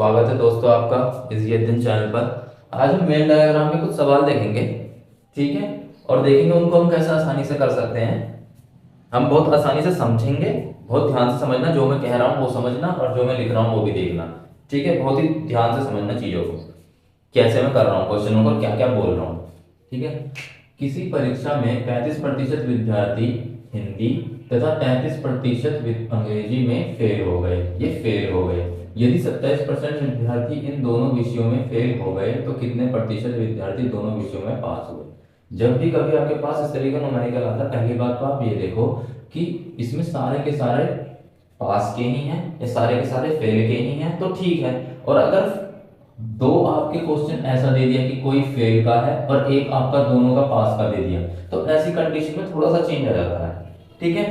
स्वागत है दोस्तों आपका इस ये दिन चैनल पर। आज हम वेन डायग्राम में कुछ सवाल देखेंगे, ठीक है। और देखेंगे उनको हम कैसे आसानी से कर सकते हैं। हम बहुत आसानी से समझेंगे, बहुत ध्यान से समझना, जो मैं कह रहा हूँ वो समझना और जो मैं लिख रहा हूँ वो भी देखना, ठीक है। बहुत ही ध्यान से समझना चीज़ों को, कैसे मैं कर रहा हूँ क्वेश्चनों को, क्या क्या बोल रहा हूँ, ठीक है। किसी परीक्षा में 35% विद्यार्थी हिंदी तथा 33% अंग्रेजी में फेल हो गए। ये फेल हो गए। यदि 27% विद्यार्थी इन दोनों विषयों में फेल हो गए तो कितने प्रतिशत विद्यार्थी दोनों विषयों में पास हुए। जब भी कभी आपके पास इस तरीके का न्यूमेरिकल आता है, पहली बात तो आप ये देखो कि इसमें सारे के सारे पास के ही हैं या सारे के सारे फेल के ही हैं, तो ठीक है। और अगर दो आपके क्वेश्चन ऐसा दे दिया कि कोई फेल का है और एक आपका दोनों का पास का दे दिया, तो ऐसी कंडीशन में थोड़ा सा चेंज आ जाता है, ठीक है।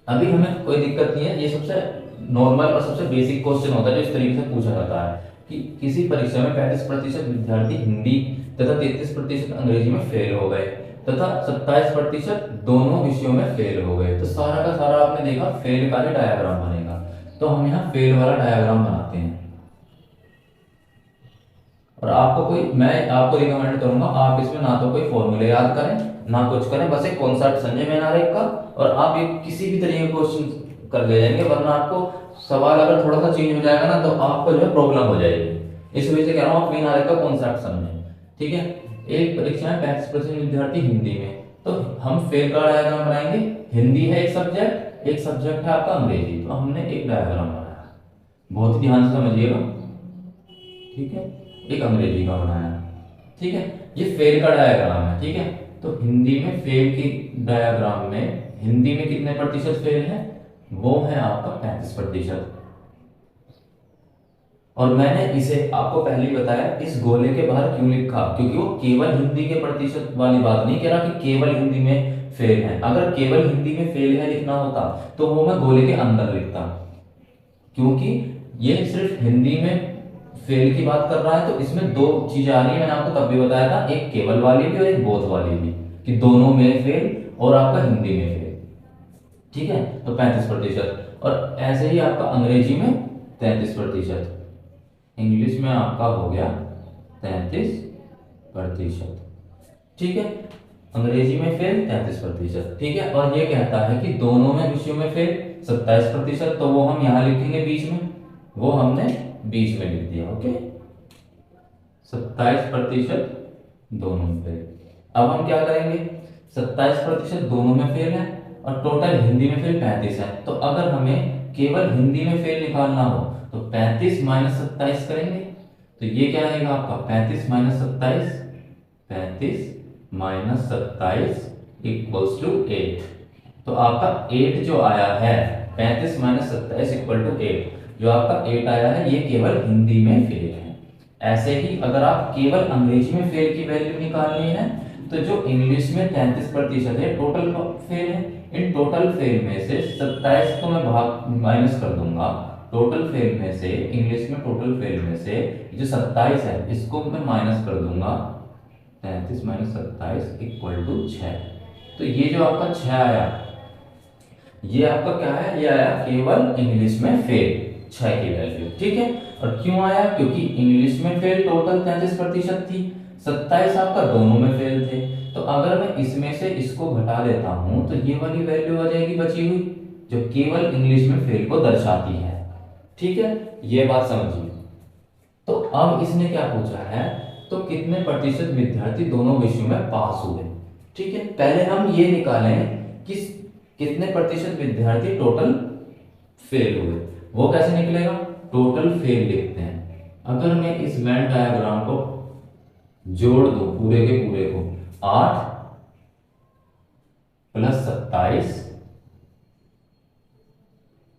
अभी हमें कोई दिक्कत नहीं है, ये सबसे नॉर्मल और सबसे बेसिक क्वेश्चन होता है जो इस तरीके से पूछा जाता है कि किसी परीक्षा में 35% विद्यार्थी हिंदी तथा 33% अंग्रेजी में फेल हो गए तथा 27% दोनों विषयों में फेल हो गए। तो सारा का सारा आपने देखा फेल का ही डायग्राम बनेगा, तो हम यहाँ फेल वाला डायग्राम बनाते हैं। और आपको कोई, मैं आपको रिकमेंड करूंगा आप इसमें ना तो कोई फॉर्मूले याद करें ना कुछ करें, बस एक कॉन्सेप्ट समझे मैन आरेख का, और आप ये किसी भी तरीके का क्वेश्चन कर ले जाएंगे। वरना आपको सवाल अगर थोड़ा सा चेंज हो जाएगा ना तो आपको जो है प्रॉब्लम हो जाएगी। इस वजह से कह रहा हूँ आप मैन आरेख का कॉन्सेप्ट समझें, ठीक है। एक परीक्षा में 35% विद्यार्थी हिंदी में, तो हम फेल का डायग्राम बनाएंगे। हिंदी है एक सब्जेक्ट है आपका अंग्रेजी, तो हमने एक डायग्राम बनाया, बहुत ही ध्यान से समझिएगा, ठीक है। एक अंग्रेजी का बनाया, ठीक है। ये फेल का डायग्राम है, ठीक है। तो हिंदी में फेल की डायग्राम में हिंदी में कितने प्रतिशत फेल है, वो है आपका 35%। और मैंने इसे आपको पहले ही बताया इस गोले के बाहर क्यों लिखा, क्योंकि वो केवल हिंदी के प्रतिशत वाली बात नहीं कह रहा कि केवल हिंदी में फेल है। अगर केवल हिंदी में फेल है लिखना होता तो वो मैं गोले के अंदर लिखता, क्योंकि ये सिर्फ हिंदी में फेल की बात कर रहा है। तो इसमें दो चीजें आ रही है, मैंने आपको तब भी बताया था, एक केवल वाली भी और एक बोथ वाली भी, कि दोनों में फेल और आपका हिंदी में फेल, ठीक है। तो 35%। और ऐसे ही आपका अंग्रेजी में 33%, इंग्लिश में आपका हो गया 33%, ठीक है। अंग्रेजी में फेल 33%, ठीक है। और ये कहता है कि दोनों में विषयों में फेल 27%, तो वो हम यहां लिखेंगे बीच में, वो हमने बीच में लिख दिया, ओके। 27% दोनों में फेल। अब हम क्या करेंगे, 27% दोनों में फेल है और टोटल हिंदी में फेल 35 है। तो अगर हमें केवल हिंदी में फेल निकालना हो तो 35 माइनस 27 करेंगे, तो ये क्या रहेगा आपका 35 माइनस 27, 35 माइनस 27 इक्वल्स टू 8। तो आपका 8 जो आया है, 35 माइनस 27 इक्वल टू 8, जो आपका 8 आया है ये केवल हिंदी में फेल है। ऐसे ही अगर आप केवल अंग्रेजी में फेल की वैल्यू निकालनी है तो जो इंग्लिश में 33% है टोटल फेल है, इन टोटल फेल में से 27 को मैं भाग माइनस कर दूंगा। टोटल फेल में से, इंग्लिश में टोटल फेल में से जो 27 है इसको मैं माइनस कर दूंगा, 33 माइनस 27 इक्वल टू 6। तो ये जो आपका 6 आया, ये आपका क्या है, ये आया केवल इंग्लिश में फेल 6 की वैल्यू, ठीक है। और क्यों आया, क्योंकि इंग्लिश में फेल टोटल 33% थी, 27 आपका दोनों में फेल थे। तो अगर मैं इसमें से इसको घटा देता हूं तो ये वाली वैल्यू आ जाएगी बची हुई, जो केवल इंग्लिश में फेल को दर्शाती है, ठीक है। ये बात समझिए। तो अब इसने क्या पूछा है, तो कितने प्रतिशत विद्यार्थी दोनों विषयों में पास हुए, ठीक है। पहले हम ये निकालें कि कितने प्रतिशत विद्यार्थी टोटल फेल हुए। वो कैसे निकलेगा, टोटल फेल लिखते हैं। अगर मैं इस वेन डायग्राम को जोड़ दूं पूरे के पूरे को, 8 प्लस 27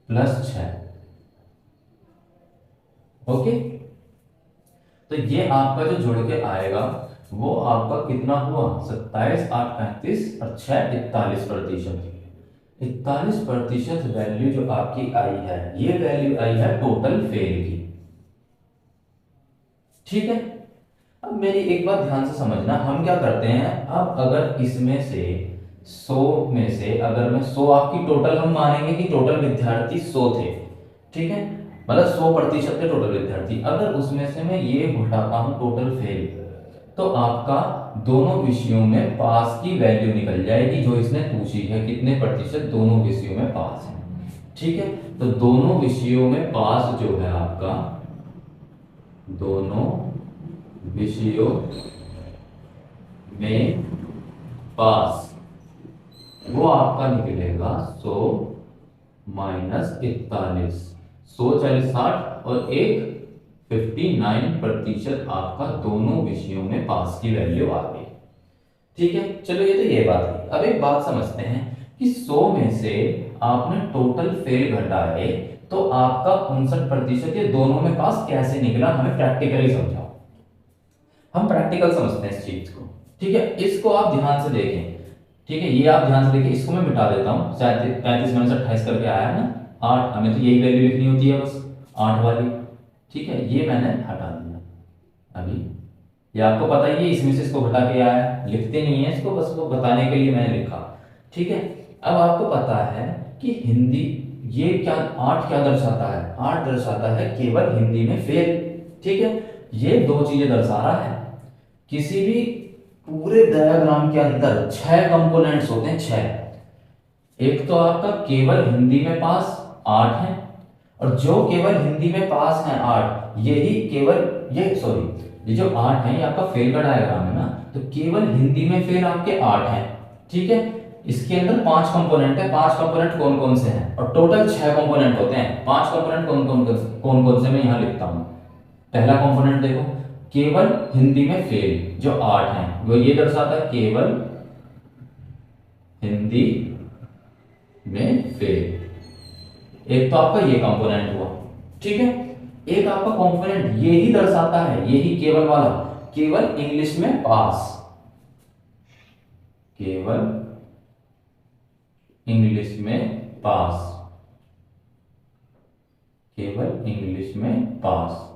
प्लस 6, ओके। तो ये आपका जो जुड़ के आएगा वो आपका कितना हुआ, 27 8 35 और 6 41%। 41% वैल्यू जो आपकी आई है, ये वैल्यू आई है टोटल फेल की, ठीक है। अब मेरी एक बात ध्यान से समझना, हम क्या करते हैं, अब अगर इसमें से 100 में से अगर मैं 100 आपकी टोटल हम मानेंगे कि टोटल विद्यार्थी 100 थे, ठीक है। मतलब 100% के टोटल विद्यार्थी, अगर उसमें से मैं ये घटाता हूँ टोटल फेल, तो आपका दोनों विषयों में पास की वैल्यू निकल जाएगी जो इसने पूछी है, कितने प्रतिशत दोनों विषयों में पास है। ठीक है, तो दोनों विषयों में पास जो है आपका, दोनों विषयों में पास, वो आपका निकलेगा 100 माइनस 41, 100 40 60 और एक 59% आपका दोनों विषयों में पास की वैल्यू आ गई। ठीक है, चलो ये तो ये बात है। अब एक बात समझते हैं कि 100 में से आपने टोटल फेल घटाए तो आपका 59% ये दोनों में पास कैसे निकला, हमें प्रैक्टिकली समझाओ। हम प्रैक्टिकल समझते हैं इस चीज को। ठीक है, इसको आप ध्यान से देखें। ठीक है, ये आप ध्यान से देखिए, इसको मैं मिटा देता हूँ। शायद 35 माइनस 28 करके आया है ना 8, हमें तो यही वैल्यू लिखनी होती है बस 8 वाली। ठीक है, ये मैंने हटा दिया अभी, ये आपको पता ही है, इसमें से इसको घटा के आया है, लिखते नहीं है इसको, बस वो बताने के लिए मैंने लिखा। ठीक है, अब आपको पता है कि हिंदी, ये क्या 8 क्या दर्शाता है, 8 दर्शाता है केवल हिंदी में फेल। ठीक है, ये दो चीजें दर्शा रहा है। किसी भी पूरे डायग्राम के अंदर 6 कंपोनेंट्स होते हैं, 6। एक तो आपका केवल हिंदी में पास 8 है, और जो केवल हिंदी में पास है 8, यही केवल ये सॉरी ये जो 8 है ये आपका फेल का डायग्राम है ना, तो केवल हिंदी में फेल आपके 8 हैं। ठीक है, इसके अंदर 5 कंपोनेंट है। 5 कंपोनेंट कौन कौन से हैं, और टोटल 6 कंपोनेंट होते हैं। 5 कंपोनेंट कौन कौन से मैं यहाँ लिखता हूँ। पहला कंपोनेंट देखो, केवल हिंदी में फेल जो 8 हैं, वो ये दर्शाता है केवल हिंदी में फेल। एक तो आपका ये कंपोनेंट हुआ। ठीक है, एक आपका कंपोनेंट ये ही दर्शाता है, यही केवल वाला, केवल इंग्लिश में पास, केवल इंग्लिश में पास, केवल इंग्लिश में पास।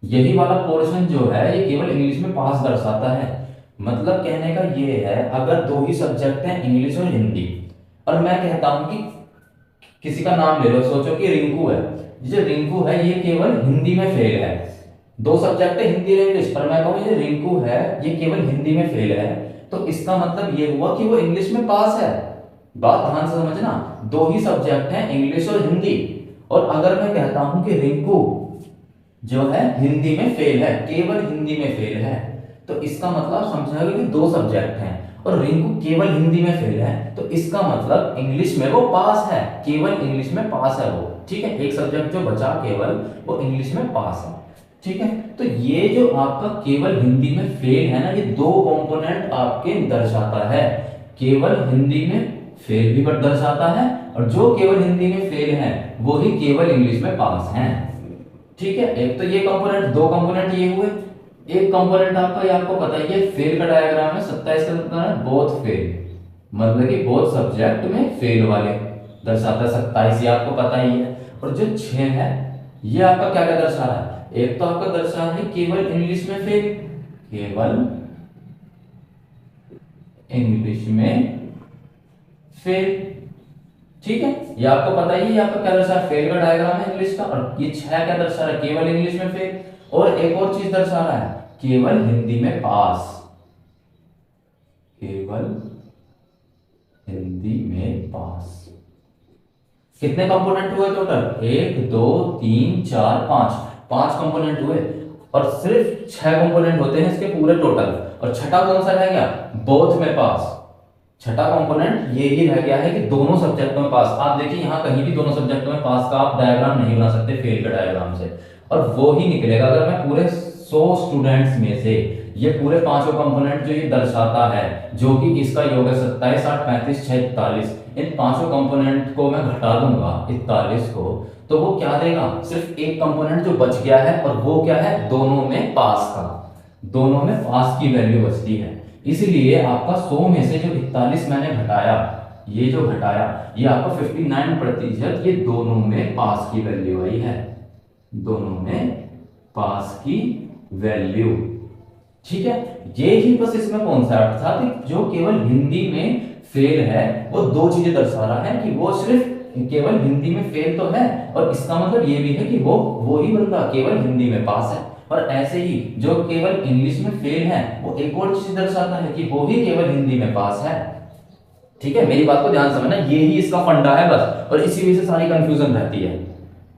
यही वाला पोर्शन जो है ये केवल इंग्लिश में पास दर्शाता है। मतलब कहने का ये है, अगर दो ही सब्जेक्ट हैं इंग्लिश और हिंदी, और मैं कहता हूं कि किसी का नाम ले लो, सोचो कि रिंकू है, जो रिंकू है ये केवल हिंदी में फेल है। दो सब्जेक्ट है हिंदी और इंग्लिश, पर मैं कहूं ये रिंकू है ये केवल हिंदी में फेल है, तो इसका मतलब ये हुआ कि वो इंग्लिश में पास है। बात ध्यान से समझना, दो ही सब्जेक्ट हैं इंग्लिश और हिंदी, और अगर मैं कहता हूं कि रिंकू जो है हिंदी में फेल है, केवल हिंदी में फेल है, तो इसका मतलब समझाओगे कि दो सब्जेक्ट हैं और रिंकू केवल हिंदी में फेल है, तो इसका मतलब इंग्लिश में वो पास है, केवल इंग्लिश में पास है वो। ठीक है, एक सब्जेक्ट जो बचा केवल, वो इंग्लिश में पास है। ठीक है, तो ये जो आपका केवल हिंदी में फेल है ना, ये दो कंपोनेंट आपके दर्शाता है। केवल हिंदी में फेल भी दर्शाता है, और जो केवल हिंदी में फेल है वो ही केवल इंग्लिश में पास हैं। ठीक है, एक तो ये कंपोनेंट, दो कंपोनेंट ये हुए। एक कंपोनेंट आपका, ये आपको पता ही है, फेल का डायग्राम है 27 का, मतलब है बोथ फेल, मतलब कि बोथ सब्जेक्ट में फेल वाले दर्शाता है 27, ये आपको पता ही है। और जो 6 है ये आपका क्या क्या दर्शा रहा है, एक तो आपका दर्शा है केवल इंग्लिश में फेल, केवल इंग्लिश में फेल। ठीक है, ये आपको पता ही है, ये आपका क्या दर्शा है, फेल का डायग्राम है इंग्लिश का, और ये 6 क्या दर्शा रहा है, केवल इंग्लिश में फेल। और एक और चीज दर्शा रहा है, केवल हिंदी में पास, केवल हिंदी में पास। कितने कंपोनेंट हुए टोटल, 1 2 3 4 5, 5 कंपोनेंट हुए, और सिर्फ 6 कंपोनेंट होते हैं इसके पूरे टोटल, और छठा कौन सा रह गया, बोथ में पास। छठा कंपोनेंट ये ही रह गया है कि दोनों सब्जेक्टों में पास। आप देखिए यहाँ कहीं भी दोनों सब्जेक्टों में पास का आप डायग्राम नहीं बना सकते फेल का डायग्राम से, और वो ही निकलेगा अगर मैं पूरे 100 स्टूडेंट्स में से ये पूरे पांचों कंपोनेंट जो ये दर्शाता है, जो कि इसका योग है 27 8 35 6 41, इन पांचों कंपोनेंट को मैं घटा दूंगा 41 को, तो वो क्या देगा, सिर्फ एक कंपोनेंट जो बच गया है, और वो क्या है, दोनों में पास का, दोनों में पास की वैल्यू बचती है। इसलिए आपका 100 में से जो 41 मैंने घटाया, ये जो घटाया, ये आपका 59% ये दोनों में पास की वैल्यू आई है, दोनों में पास की वैल्यू। ठीक है, ये ही बस इसमें कॉन्सेप्ट था कि जो केवल हिंदी में फेल है वो दो चीजें दर्शा रहा है, कि वो सिर्फ केवल हिंदी में फेल तो है, और इसका मतलब ये भी है कि वो ही बंदा केवल हिंदी में पास है। और ऐसे ही जो केवल इंग्लिश में फेल है वो एक और चीज दर्शाता है कि वो ही केवल हिंदी में पास है। ठीक है, मेरी बात को ध्यान समझना, ये ही इसका फंडा है बस, और इसी वजह से सारी कंफ्यूजन रहती है।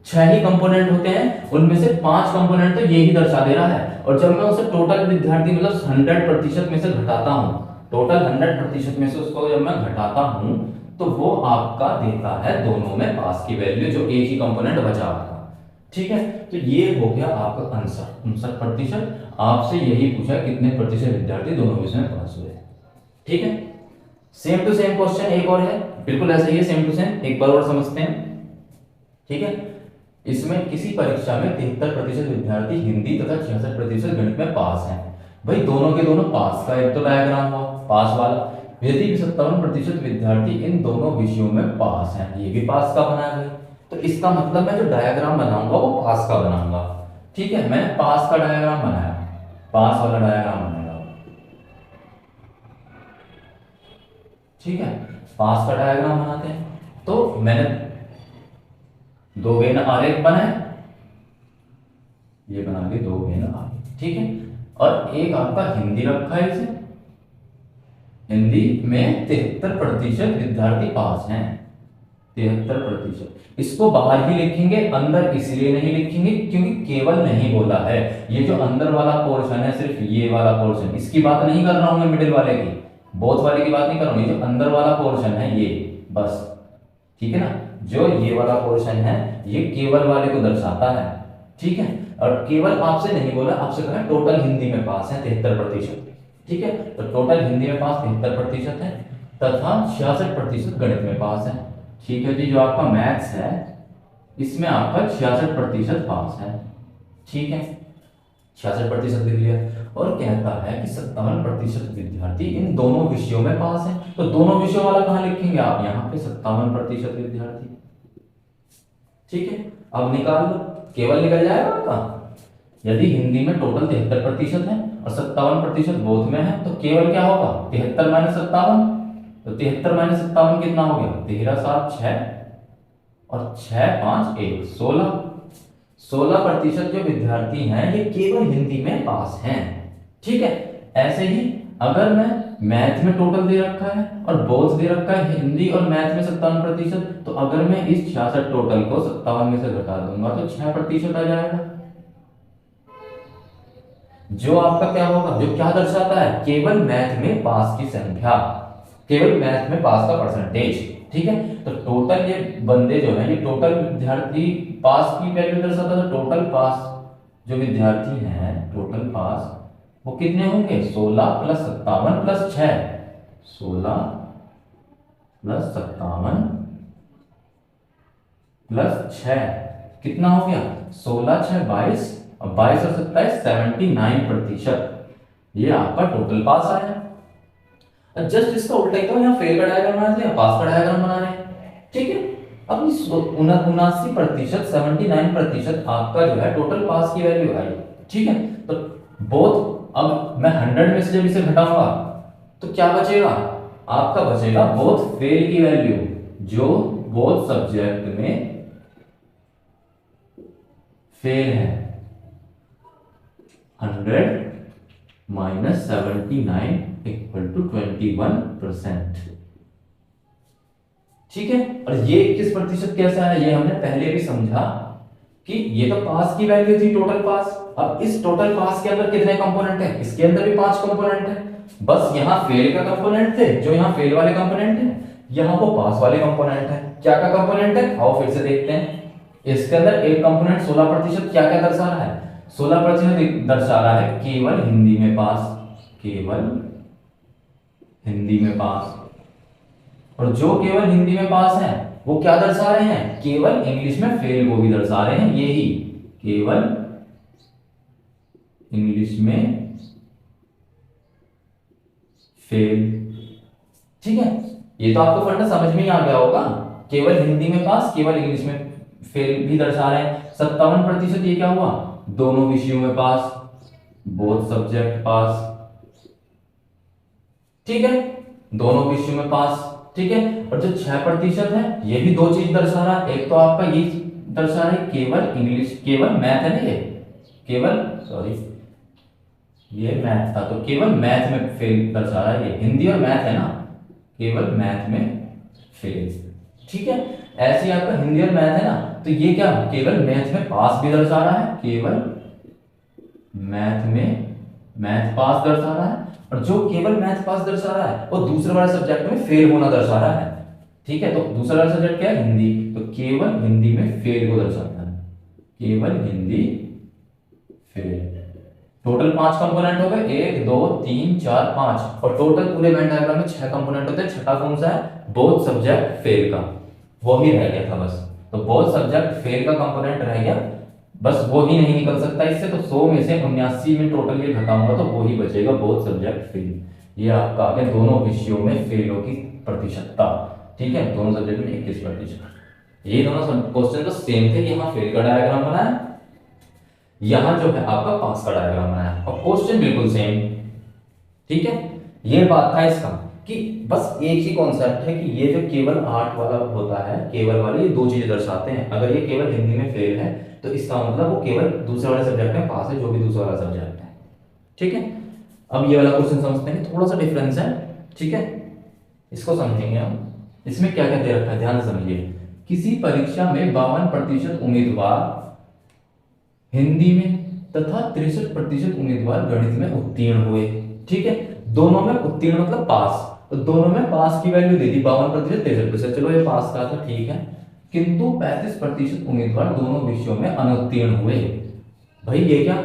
6 ही कंपोनेंट होते हैं, उनमें से 5 कंपोनेंट तो ये ही दर्शा दे रहा है, और जब मैं उसे टोटल विद्यार्थी मतलब 100% में से घटाता हूँ, टोटल 100% में से उसको जब मैं घटाता हूँ तो वो आपका देता है दोनों में पास की वैल्यू, जो एक ही कंपोनेंट बचा आपका। ठीक है, तो ये हो गया आपका आंसर 59%। आपसे यही पूछा कितने प्रतिशत विद्यार्थी दोनों विषय में पास हुए। ठीक है, सेम टू सेम क्वेश्चन एक और है, बिल्कुल ऐसा ही है, सेम टू सेम, एक बार और समझते हैं। ठीक है, इसमें किसी परीक्षा में 73% विद्यार्थी हिंदी तथा 66% गणित में पास हैं। भाई दोनों के दोनों पास का एक तो डायग्राम हुआ पास वाला, यदि 57% विद्यार्थी इन दोनों विषयों में पास हैं, ये भी पास का बना है। तो इसका मतलब मैं जो डायग्राम बनाऊंगा वो पास का बनाऊंगा। ठीक है, मैंने पास का डायग्राम बनाया, पास वाला डायग्राम बनाया। ठीक है, पास का डायग्राम बनाते हैं, तो मैंने 2 वेन आरेख बनाए, ये बना के 2 वेन आरेख। ठीक है, और एक आपका हिंदी रखा है, इसे हिंदी में 73% विद्यार्थी पास हैं, 73%। इसको बाहर ही लिखेंगे, अंदर इसलिए नहीं लिखेंगे क्योंकि केवल नहीं बोला है। ये जो अंदर वाला पोर्शन है, सिर्फ ये वाला पोर्शन, इसकी बात नहीं कर रहा हूं मैं, मिडिल वाले की, बोथ वाले की बात नहीं कर रहा हूं, ये जो अंदर वाला पोर्शन है ये बस। ठीक है ना, जो ये वाला पोर्शन है ये केवल वाले को दर्शाता है। ठीक है, और केवल आपसे नहीं बोला, आपसे कहा टोटल हिंदी में पास है 73%। ठीक है, तो टोटल हिंदी में पास 73% है तथा 66% गणित में पास है। ठीक है जी, जो आपका मैथ्स है इसमें आपका 66% पास है। ठीक है, 66% लिख लिया, और कहता है कि 57% विद्यार्थी इन दोनों विषयों में पास है। तो दोनों विषयों वाला कहां लिखेंगे आप, यहाँ पे 57% विद्यार्थी। ठीक है, अब निकाल लो, केवल निकल जाएगा आपका। यदि हिंदी में टोटल 73% है और 57% बोध में है, तो केवल क्या होगा 73 माइनस 57, तो 73 माइनस 57 कितना हो गया, 13 7 6 और 6 5 1 16। 16% जो विद्यार्थी हैं ये केवल हिंदी में पास हैं। ठीक है, ऐसे ही अगर मैं मैथ में टोटल दे रखा है और बोथ दे रखा है हिंदी और मैथ में 57%, तो अगर मैं इस 66 टोटल को 57 में से घटा दूंगा तो 6% आ जाएगा, जो आपका क्या होगा, जो क्या दर्शाता है, केवल मैथ में पास की संख्या, केवल मैथ में पास का परसेंटेज। ठीक है, तो टोटल ये बंदे जो है, ये टोटल विद्यार्थी पास की वैल्यू दर्शाता है। टोटल पास जो विद्यार्थी हैं, टोटल पास वो कितने होंगे, 16 प्लस 57 प्लस 6, 16 प्लस 57 प्लस 6 कितना हो गया, 16 6 22 और 22 और 27 79%। ये आपका टोटल पास आया। जस्ट इसका उल्टा ही तो यहाँ फेल का डायग्राम बना रहे हैं, पास का डायग्राम बना रहे हैं। ठीक है, अब 79% 79% आपका जो है टोटल पास की वैल्यू आई। ठीक है, तो बोथ, अब मैं 100 में से जब इसे घटाऊंगा तो क्या बचेगा, आपका बचेगा बोथ फेल की वैल्यू, जो बोथ सब्जेक्ट में फेल है, 100 माइनस 79 इक्वल टू 21%। ठीक है, और ये 21% कैसा है, ये हमने पहले भी समझा कि ये तो पास की वैल्यू थी, टोटल पास। अब इस टोटल पास के अंदर कितने कंपोनेंट है, इसके अंदर भी 5 कंपोनेंट है, बस यहाँ फेल का कंपोनेंट थे, जो यहाँ फेल वाले कंपोनेंट है, यहाँ वो पास वाले कंपोनेंट है। क्या क्या कंपोनेंट है, आओ फिर से देखते हैं। इसके अंदर एक कंपोनेंट 16% क्या क्या दर्शा रहा है, 16% दर्शा रहा है केवल हिंदी में पास, केवल हिंदी में पास। और जो केवल हिंदी में पास है वो क्या दर्शा रहे हैं, केवल इंग्लिश में फेल को भी दर्शा रहे हैं, यही केवल इंग्लिश में फेल। ठीक है, ये तो आपको फंडा समझ में ही आ गया होगा, केवल हिंदी में पास, केवल इंग्लिश में फेल भी दर्शा रहे हैं। 57% ये क्या हुआ, दोनों विषयों में पास, बोथ सब्जेक्ट पास। ठीक है, दोनों विषयों में पास, ठीक है। और जो 6% है ये भी दो चीज दर्शा रहा है, एक तो आपका ये दर्शा रहा है केवल इंग्लिश, केवल मैथ है ना, ये केवल, सॉरी ये मैथ था, तो केवल मैथ में फेल दर्शा रहा है, ये हिंदी और मैथ है ना, केवल मैथ में फेल। ठीक है, ऐसे ही आपका हिंदी और मैथ है ना, तो ये क्या केवल मैथ में पास भी दर्शा रहा है, केवल मैथ में मैथ पास दर्शा रहा है, और जो केवल मैथ पास दर्शा रहा है वो दूसरे वाले सब्जेक्ट में फेल होना दर्शा रहा है। ठीक है, तो दूसरा वाला सब्जेक्ट क्या है, हिंदी, तो केवल हिंदी में फेल को दर्शाता है, केवल हिंदी फेल। टोटल 5 कंपोनेंट हो गए, 1 2 3 4 5, और टोटल पूरे वेन डायग्राम में 6 कंपोनेंट होते हैं। छठा कौन सा है, बोथ सब्जेक्ट फेल का, वो ही रह गया था बस, तो बोथ सब्जेक्ट फेल का कंपोनेंट रह गया बस, वो ही नहीं निकल सकता इससे, तो 100 में से 79 में टोटल ये घटाऊंगा तो वो ही बचेगा, बोथ सब्जेक्ट फेल। ये आपका आ गया दोनों विषयों में फेलों की प्रतिशतता। ठीक है, दोनों सब्जेक्ट में 21%। ये दोनों क्वेश्चन तो सेम थे, यहाँ फेल का डायग्राम बनाया, यहां जो है आपका पास का डायग्राम बनाया, और क्वेश्चन बिल्कुल सेम। ठीक है, ये बात था इसका कि बस एक ही कॉन्सेप्ट है कि ये जो केवल 8 वाला होता है, केवल वाले ये दो चीजें दर्शाते हैं। अगर ये केवल हिंदी में फेल है तो इसका मतलब वो केवल दूसरे वाले सब्जेक्ट में पास है, जो भी दूसरा वाला सब्जेक्ट है। ठीक है, अब ये वाला क्वेश्चन समझते हैं, थोड़ा सा डिफरेंस है। ठीक है, इसको समझेंगे हम। इसमें क्या क्या दे रखा है, ध्यान से समझिए। किसी परीक्षा में 52% उम्मीदवार हिंदी में तथा 63% उम्मीदवार गणित में उत्तीर्ण हुए। ठीक है, दोनों में उत्तीर्ण मतलब पास, तो दोनों में पास की वैल्यू दे दी 52% 63%, चलो ये पास का था, ठीक है। किंतु 35% उम्मीदवार दोनों विषयों में अनुत्तीर्ण हुए। भाई ये क्या,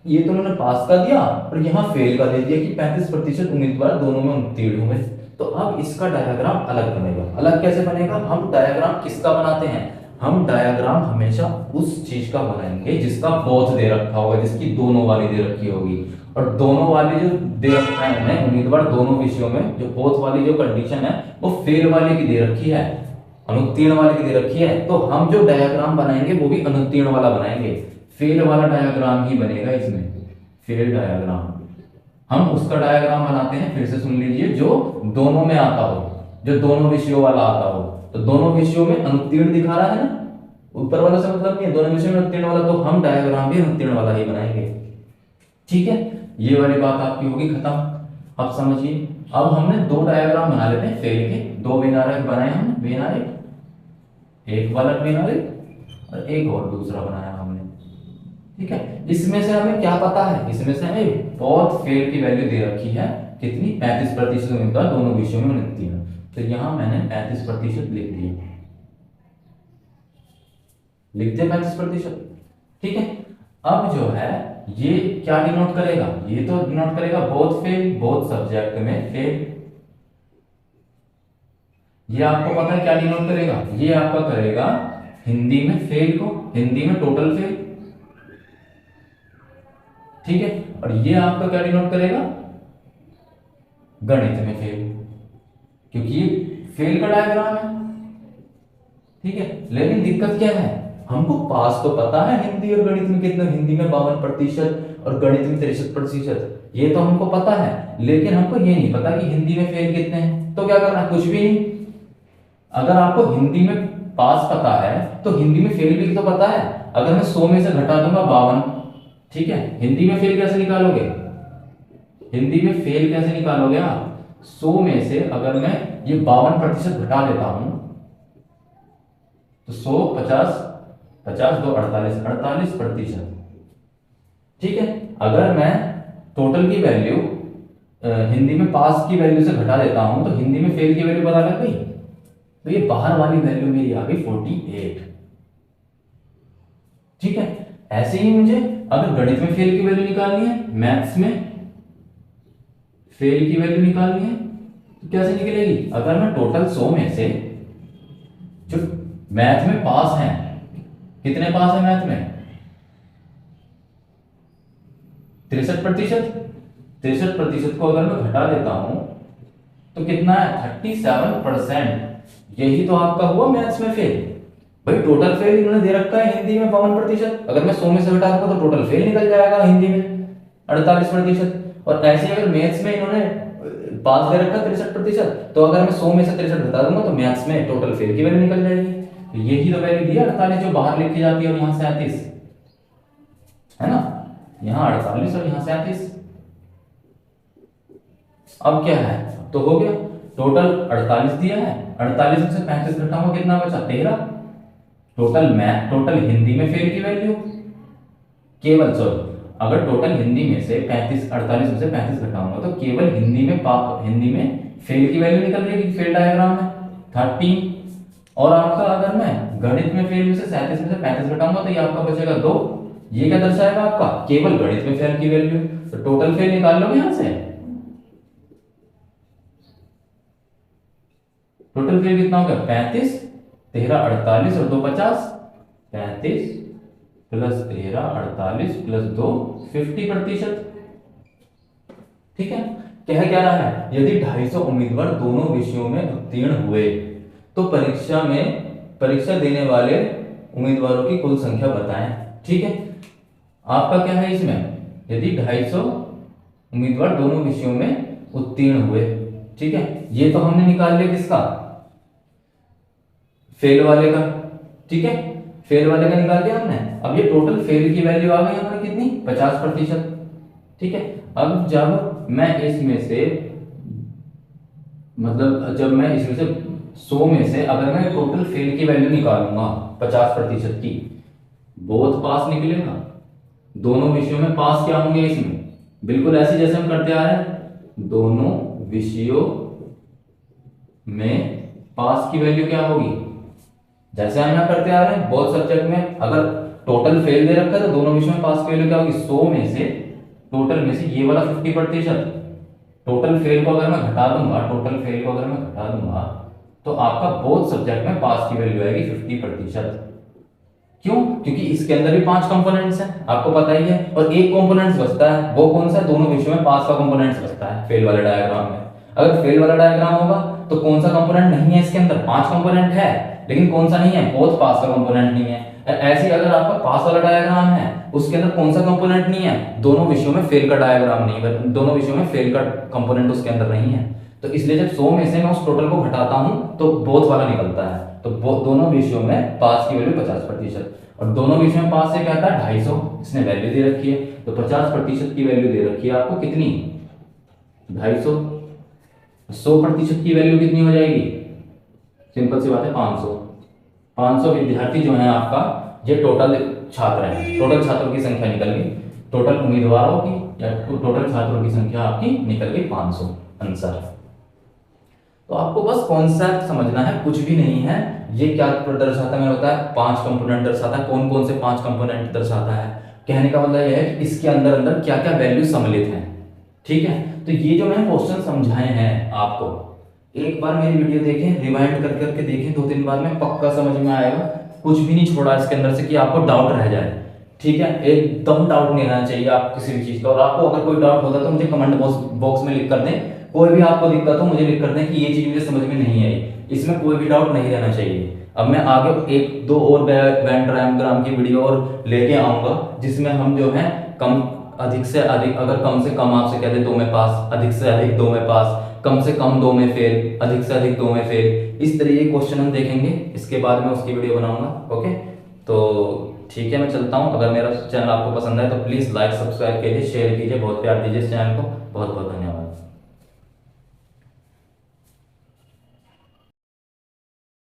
ये तो उन्होंने पास का दिया और यहाँ फेल का दे दिया कि 35% उम्मीदवार दोनों में उत्तीर्ण हुए। तो अब इसका डायग्राम अलग बनेगा। अलग कैसे बनेगा, हम डायग्राम किसका बनाते हैं, हम डायग्राम हमेशा उस चीज का बनाएंगे जिसका बोथ दे रखा होगा, जिसकी दोनों वाली दे रखी होगी। और दोनों वाली जो दे रखा है हमने उम्मीदवार दोनों विषयों में, जो बोथ वाली जो कंडीशन है वो फेल वाले की दे रखी है, अनुत्तीर्ण वाले की दे रखी है, तो हम जो डायग्राम बनाएंगे वो भी अनुत्तीर्ण वाला बनाएंगे। फेल वाला डायग्राम ही बनेगा इसमें, फेल डायग्राम। हम उसका डायग्राम बनाते हैं, फिर से सुन लीजिए, जो दोनों में आता हो, जो दोनों विषयों वाला आता हो। तो दोनों विषयों में अनुत्तीर्ण दिखा रहा है ना, ऊपर वाला से मतलब नहीं है, दोनों विषयों में अनुत्तीर्ण वाला, तो हम डायग्राम भी अनुत्तीर्ण वाला ही बनाएंगे। ठीक है, ये वाली बात आपकी होगी खत्म। अब समझिए, अब हमने दो डायग्राम बना लेते हैं फेल के, दो वेनारेक बनाए हमने, वेनारेक एक वाला वेनारेक और एक और दूसरा बनाया हमने। ठीक है, इसमें से हमें क्या पता है, इसमें से हमें बहुत फेल की वैल्यू दे रखी है, कितनी 35% उम्मीदवार दोनों विषयों में उत्तीर्ण। तो यहां मैंने 35% लिख दिया, लिख दिया 35%। ठीक है, अब जो है ये क्या डिनोट करेगा, ये तो डिनोट करेगा बोथ फेल, बोथ सब्जेक्ट में फेल। ये आपको पता है क्या डिनोट करेगा, ये आपका करेगा हिंदी में फेल को, हिंदी में टोटल फेल। ठीक है, और ये आपका क्या डिनोट करेगा, गणित में फेल, क्योंकि ये फेल का डायग्राम है। ठीक है, लेकिन दिक्कत क्या है, हमको पास तो पता है हिंदी और गणित में कितना, हिंदी में 52% और गणित में 63%, ये तो हमको पता है, लेकिन हमको ये नहीं पता कि हिंदी में फेल कितने हैं। तो क्या करना है, कुछ भी नहीं। अगर आपको हिंदी में पास पता है तो हिंदी में फेल भी तो पता है। अगर मैं 100 में से घटा दूंगा 52, ठीक है, हिंदी में फेल कैसे निकालोगे, हिंदी में फेल कैसे निकालोगे आप, 100 में से अगर मैं ये 52% घटा देता हूं तो 100 50 50 2 48 48%। ठीक है, अगर मैं टोटल की वैल्यू हिंदी में पास की वैल्यू से घटा देता हूं तो हिंदी में फेल की वैल्यू पता लग गई, तो ये बाहर वाली वैल्यू मेरी आ गई 48। ठीक है, ऐसे ही मुझे अगर गणित में फेल की वैल्यू निकालनी है, मैथ्स में फेल की वैल्यू निकालनी है, तो कैसे निकलेगी, अगर मैं टोटल 100 में से जो मैथ में पास हैं, कितने पास है मैथ में, 63%, 63% को अगर मैं घटा देता हूं तो कितना है 37%। यही तो आपका हुआ मैथ्स में फेल। भाई टोटल फेल इन्होंने दे रखा है हिंदी में 52%, अगर मैं 100 में से घटा दूंगा तो टोटल फेल निकल जाएगा हिंदी में 48%। और ऐसे अगर मैथ्स में इन्होंने पास दे रखा 63%, तो अगर मैं 100 में से 63 घटा दूंगा तो मैथ्स में टोटल फेल की वैल्यू निकल जाएगी। तो यही तो वैल्यू दिया 48 जो बाहर लिखी जाती है, और यहाँ से 38 है ना, यहाँ 48 और यहाँ से 38। अब क्या है, तो हो गया टोटल 48 दिया है, 48 में से 35 घटाऊंगा कितना बचा 13। टोटल हिंदी में फेल की वैल्यू केवल, सॉरी अगर टोटल हिंदी में से 48 में से 35 घटाऊंगा तो केवल हिंदी में फेल की वैल्यू निकल जाएगी, फेल डायग्राम में 13। और आपका अगर मैं गणित में फेल में से 37 में से 35 घटाऊंगा तो ये आपका बचेगा 2। ये क्या दर्शाएगा आपका, केवल गणित में फेल की वैल्यू। तो टोटल फेल निकाल लो यहां से, टोटल फेल कितना हो गया 35, 13 48 और 2 50, 35 प्लस 13 48 प्लस 2 50%। ठीक है, कह क्या रहा है, यदि 250 उम्मीदवार दोनों विषयों में उत्तीर्ण हुए तो परीक्षा देने वाले उम्मीदवारों की कुल संख्या बताएं। ठीक है, आपका क्या है इसमें, यदि 250 उम्मीदवार दोनों विषयों में उत्तीर्ण हुए। ठीक है, ये तो हमने निकाल लिया किसका, फेल वाले का। ठीक है, फेल वाले का निकाल दिया हमने। अब ये टोटल फेल की वैल्यू आ गई हमारी कितनी 50%। ठीक है, अब जब मैं इसमें से जब मैं इसमें से 100 में से अगर मैं टोटल फेल की वैल्यू निकालूंगा 50% की, बोथ पास निकलेगा, दोनों विषयों में पास क्या होंगे इसमें, बिल्कुल ऐसे जैसे हम करते आ रहे हैं, दोनों विषयों में पास की वैल्यू क्या होगी, जैसे हम यहाँ करते आ रहे हैं बोथ सब्जेक्ट में। अगर टोटल फेल दे रखा है तो दोनों विषयों में पास की वैल्यू क्या होगी, 100 में से टोटल में से ये वाला 50%, टोटल फेल को अगर मैं घटा दूंगा तो आपका बोथ सब्जेक्ट में पास की वैल्यू आएगी 50%। क्यों, क्योंकि इसके अंदर भी 5 कंपोनेंट्स हैं, आपको पता ही है, और एक कंपोनेंट्स बचता है, वो कौन सा, दोनों विषयों में पास का कंपोनेंट्स बचता है फेल वाले डायग्राम में। अगर फेल वाला डायग्राम होगा तो कौन सा कंपोनेंट नहीं है इसके अंदर, 5 कंपोनेंट है लेकिन कौन सा नहीं है, बोथ पास का कंपोनेंट नहीं है। ऐसे ही अगर आपका पास वाला डायग्राम है उसके अंदर कौन सा कंपोनेंट नहीं है, दोनों विषयों में फेल का डायग्राम नहीं है, दोनों विषयों में फेल का कंपोनेंट उसके अंदर नहीं है। तो इसलिए जब 100 में से मैं उस टोटल को घटाता हूं तो बोथ वाला निकलता है। तो दोनों विषयों में पास की वैल्यू 50%, और दोनों विषयों में पास से क्या आता है 250, इसने वैल्यू दे रखी है, तो 50% की वैल्यू दे रखी है आपको कितनी 250। 100% की वैल्यू कितनी हो जाएगी, सिंपल सी बात है 500। 500 विद्यार्थी जो है आपका, ये टोटल छात्र हैं, टोटल छात्रों की संख्या निकल गई, टोटल उम्मीदवारों की या टोटल छात्रों की संख्या आपकी निकल गई 500 आंसर। तो आपको बस कॉन्सेप्ट समझना है, कुछ भी नहीं है। ये क्या दर्शाता है, मैंने बताया 5 कंपोनेंट दर्शाता है। कौन कौन से 5 कंपोनेंट दर्शाता है, कहने का मतलब यह है कि इसके अंदर अंदर क्या क्या वैल्यू सम्मिलित हैं। ठीक है, तो ये जो मैंने क्वेश्चन समझाए हैं आपको, एक बार मेरी वीडियो देखें, रिवाइंड कर करके देखें 2-3 बार में, पक्का समझ में आएगा। कुछ भी नहीं छोड़ा इसके अंदर से कि आपको डाउट रह जाए। ठीक है, एकदम डाउट नहीं रहना चाहिए आप किसी भी चीज का। और आपको अगर कोई डाउट होता है तो मुझे कमेंट बॉक्स में लिख कर दें, कोई भी आपको दिक्कत हो मुझे लिख कर दें कि ये चीज मुझे समझ में नहीं आई, इसमें कोई भी डाउट नहीं रहना चाहिए। अब मैं आगे 1-2 और वेन डायग्राम की वीडियो और लेके आऊंगा, जिसमें हम जो है अधिक से अधिक, अगर कम से कम आपसे कहते 2 में पास, अधिक से अधिक 2 में पास, कम से कम 2 में फेल, अधिक से अधिक 2 में फेल, इस तरीके के क्वेश्चन हम देखेंगे। इसके बाद में उसकी वीडियो बनाऊंगा। ओके, तो ठीक है, मैं चलता हूँ। अगर मेरा चैनल आपको पसंद है तो प्लीज़ लाइक सब्सक्राइब कीजिए, शेयर कीजिए, बहुत प्यार दीजिए इस चैनल को। बहुत बहुत धन्यवाद।